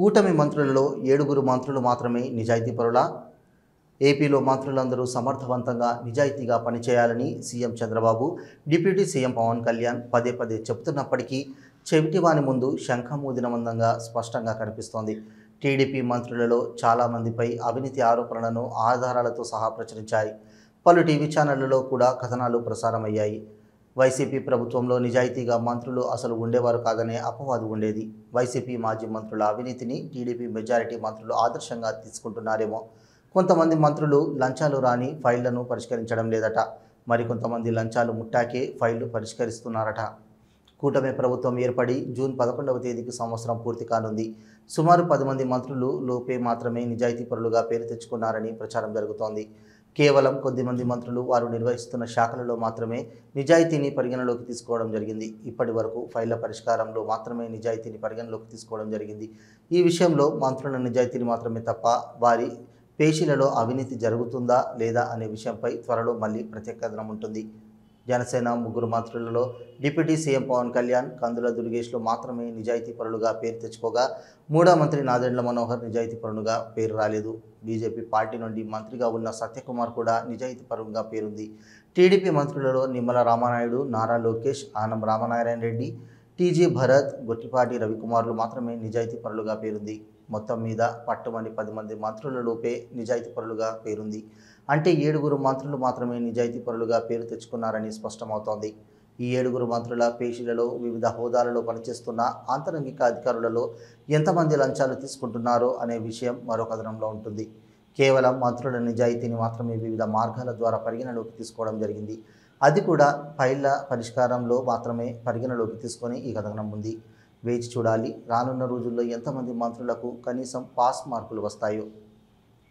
కూటమి మంత్రులలో 7 మంత్రులు మాత్రమే నిజాయితీపరులా? ఏపీలో మంత్రులందరూ సమర్థవంతంగా నిజాయితీగా పనిచేయాలని CM Chandrababu, deputy CM Pawan Kalyan పదే పదే చెబుతున్నప్పటికీ చెవిటివాని ముందు శంఖమూదినమందంగా స్పష్టంగా కనిపిస్తోంది. టీడీపీ మంత్రులలో చాలామందిపై అవినీతి ఆరోపణలను ఆధారాలతో సహా ప్రచురించాయి. పలు టీవీ ఛానళ్లలో కూడా కథనాలు ప్రసారమయ్యాయి. వైసీపీ ప్రభుత్వంలో నిజాయితీగా మంత్రులు అసలు ఉండేవారు కాదనే అపవాదు ఉండేది. వైసీపీ మాజీ మంత్రుల అవినీతిని టీడీపీ మెజారిటీ మంత్రులు ఆదర్శంగా తీసుకుంటున్నారేమో. కొంతమంది మంత్రులు లంచాలు రాని ఫైళ్లను పరిష్కరించడం లేదట. మరికొంతమంది లంచాలు ముట్టాకే ఫైళ్లు పరిష్కరిస్తున్నారట. కూటమి ప్రభుత్వం ఏర్పడి జూన్ 11వ తేదీకి సంవత్సరం పూర్తి కానుంది. సుమారు 10 మంది మంత్రులు లోపే మాత్రమే నిజాయితీపరులుగా పేరు తెచ్చుకున్నారని ప్రచారం జరుగుతోంది. కేవలం కొద్దిమంది మంత్రులు వారు నిర్వహిస్తున్న శాఖలలో మాత్రమే నిజాయితీని పరిగణలోకి తీసుకోవడం జరిగింది. ఇప్పటి వరకు ఫైళ్ల పరిష్కారంలో మాత్రమే నిజాయితీని పరిగణలోకి తీసుకోవడం జరిగింది. ఈ విషయంలో మంత్రుల నిజాయితీని మాత్రమే తప్ప వారి పేషీలలో అవినీతి జరుగుతుందా లేదా అనే విషయంపై త్వరలో మళ్ళీ ప్రత్యేక కథనం ఉంటుంది. జనసేన 3 మంత్రులలో డిప్యూటీ సీఎం పవన్ కళ్యాణ్, కందుల దుర్గేష్లు మాత్రమే నిజాయితీపరులుగా పేరు తెచ్చుకోగా, 3వ మంత్రి నాదెండ్ల మనోహర్ నిజాయితీపరులుగా పేరు రాలేదు. బీజేపీ పార్టీ నుండి మంత్రిగా ఉన్న సత్యకుమార్ కూడా నిజాయితీపరులుగా పేరుంది. టీడీపీ మంత్రులలో నిమ్మల రామానాయుడు, నారా లోకేష్, ఆనం రామనారాయణ రెడ్డి, టీజీ భరత్, గొట్టిపాటి రవికుమార్లు మాత్రమే నిజాయితీపరులుగా పేరుంది. మొత్తం మీద పట్టుమని 10 మంది మంత్రులలోపే నిజాయితీపరులుగా పేరుంది. అంటే 7 మంత్రులు మాత్రమే నిజాయితీపరులుగా పేరు తెచ్చుకున్నారని స్పష్టమవుతోంది. ఈ 7 మంత్రుల పేషీలలో వివిధ హోదాలలో పనిచేస్తున్న ఆంతరంగిక అధికారులలో ఎంతమంది లంచాలు తీసుకుంటున్నారో అనే విషయం మరో కథనంలో ఉంటుంది. కేవలం మంత్రుల నిజాయితీని మాత్రమే వివిధ మార్గాల ద్వారా పరిగణలోకి తీసుకోవడం జరిగింది. అది కూడా ఫైళ్ల పరిష్కారంలో మాత్రమే పరిగణలోకి తీసుకొని ఈ కథనం ఉంది. వేచి చూడాలి, రానున్న రోజుల్లో ఎంతమంది మంత్రులకు కనీసం పాస్ మార్కులు వస్తాయో.